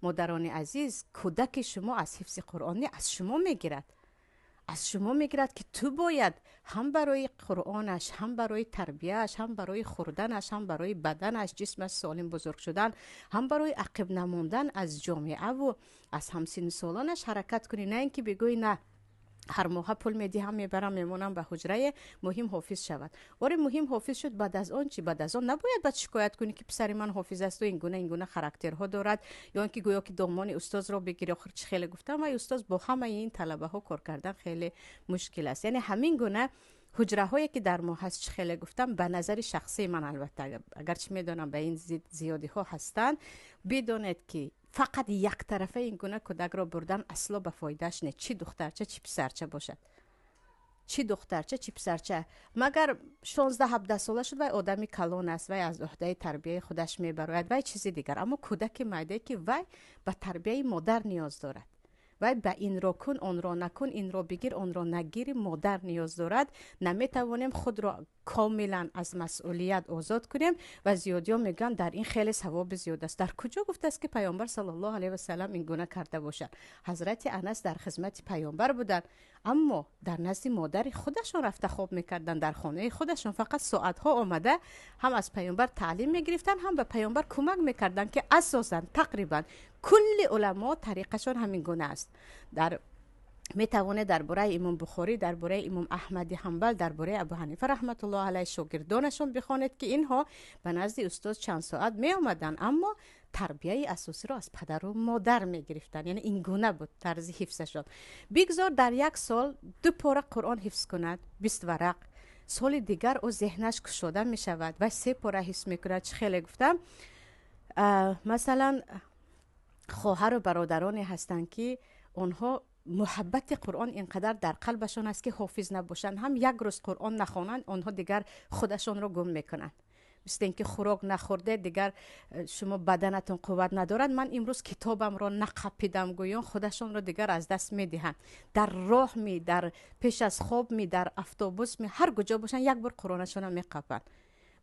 مادران عزیز، کودک شما از حفظ قرآن از شما میگیرد، از شما میگیرد که تو باید هم برای قرآنش، هم برای تربیهش، هم برای خوردنش، هم برای بدنش، جسمش سالم بزرگ شدن، هم برای عقب نماندن از جامعه و از همسن سالانش حرکت کنی. نه اینکه بگوی نه هر ماه پول میدی هم میبرم میمونم به حجره، مهم حافظ شود. آره مهم حافظ شد، بعد از آن چی؟ بعد از آن نباید بعد شکایت کنی که پسر من حافظ است و این گونه خاراکترها دارد، یا اینکه گویا که دامان استاد را بگیری. آخر چه خیلی گفتم و استاد با همه این طلبه ها کار کردن خیلی مشکل است. یعنی همین گونه حجره هایی که در ما هست، چه خیلی گفتم به نظر شخصی من، البته اگرچه میدونم به این زیادی ها هستند، بدونید که فقط یک طرفه این گونه کودک را بردن اصلا به فایدهش نیست، چی دخترچه چی پسرچه باشد، چی دخترچه چی پسرچه. مگر 16-17 ساله شد و آدمی کلان است و از عهده تربیه خودش میبراید و چیزی دیگر. اما کودک مایده که وای به تربیه مادر نیاز دارد، و به این را کن آن را نکن، این را بگیر آن را نگیری، مادر نیاز دارد. نمیتوانیم خود را کاملا از مسئولیت آزاد کنیم و زیادی‌ها میگن در این خیلی ثواب زیاد است. در کجا گفته است که پیامبر صلی الله علیه و سلم این گونه کرده باشد؟ حضرت انس در خدمت پیامبر بودند، اما در نزد مادر خودشون رفته خواب میکردن، در خانه خودشون فقط ساعتها آمده هم از پیامبر تعلیم میگرفتن، هم به پیامبر کمک میکردن، که اساسا تقریبا کل علما طریقشون همین گونه است. در میتوانه درباره امام بخاری، درباره امام احمد حنبل، درباره ابو حنیفه رحمت الله علیه شاگردانشون بخوانید که اینها به نزد استاد چند ساعت می آمدن، اما تربیه اساسی را از پدر و مادر می گرفتن. یعنی این گونه بود طرز حفظشون. بگذار در یک سال 2 پاره قرآن حفظ کند، 20 ورق، سال دیگر او ذهنش گشوده می شود و 3 پاره حفظ می کند. چه خیلی گفتم مثلا خواهر و برادرانی هستند که اونها محبت قرآن اینقدر در قلبشون است که حافظ نباشن، هم یک روز قرآن نخوانند اونها دیگر خودشون رو گم میکنن. مثل اینکه خوراک نخورده دیگر شما بدنتون قوت ندارد، من امروز کتابم را نقپیدم گویان خودشون رو دیگر از دست میدهند. در راه می، در پیش از خواب می، در اتوبوس می، هر کجا باشن یک بار قرآنشون رو میقپن،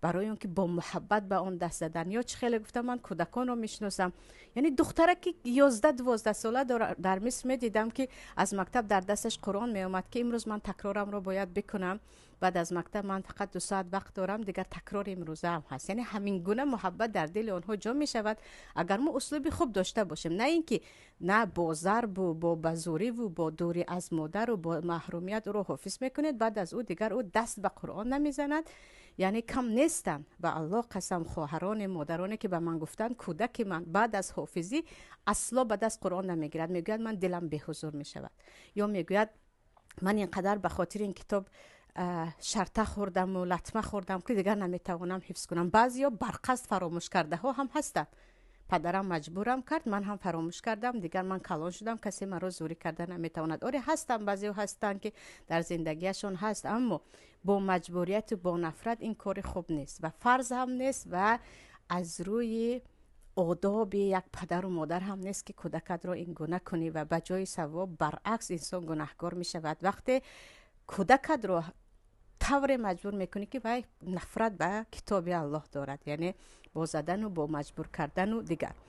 برای اون که با محبت به اون دست دادن. یا چه خیلی گفتم من کودکان رو میشناسم، یعنی دختره که 11-12 ساله در مصر میدیدم که از مکتب در دستش قرآن میومد که امروز من تکرارم رو باید بکنم، بعد از مکتب من فقط 2 ساعت وقت دارم دیگر تکرار امروزه هم هست. یعنی همین گونه محبت در دل اونها جا می شود اگر ما اسلوب خوب داشته باشیم، نه اینکه نه با ضرب و با بزوری و با دوری از مادر و با محرومیت رو حافظ میکنید، بعد از او دیگر او دست به قرآن نمیزند. یعنی کم نیستن به الله قسم خواهران مادرانی که به من گفتن کودک من بعد از حافظی اصلا به دست قرآن نمیگیرد، میگوید من دلم به حضور میشود، یا میگوید من اینقدر به خاطر این کتاب شرطه خوردم و لطمه خوردم که دیگر نمیتوانم حفظ کنم. بعضیا برقصد فراموش کرده ها هم هستند، پدرم مجبورم کرد، من هم فراموش کردم، دیگر من کلان شدم، کسی مرا زوری کرده نمیتواند. آره هستن، بعضی هستن که در زندگیشون هست، اما با مجبوریت و با نفرت این کار خوب نیست و فرض هم نیست و از روی آداب یک پدر و مادر هم نیست که کودکت را این گونه کنی و به جای ثواب برعکس انسان گناهکار می شود وقتی کودکت را طور مجبور میکنی که باید نفرت به کتاب الله دارد، یعنی با زدن و با مجبور کردن و دیگر.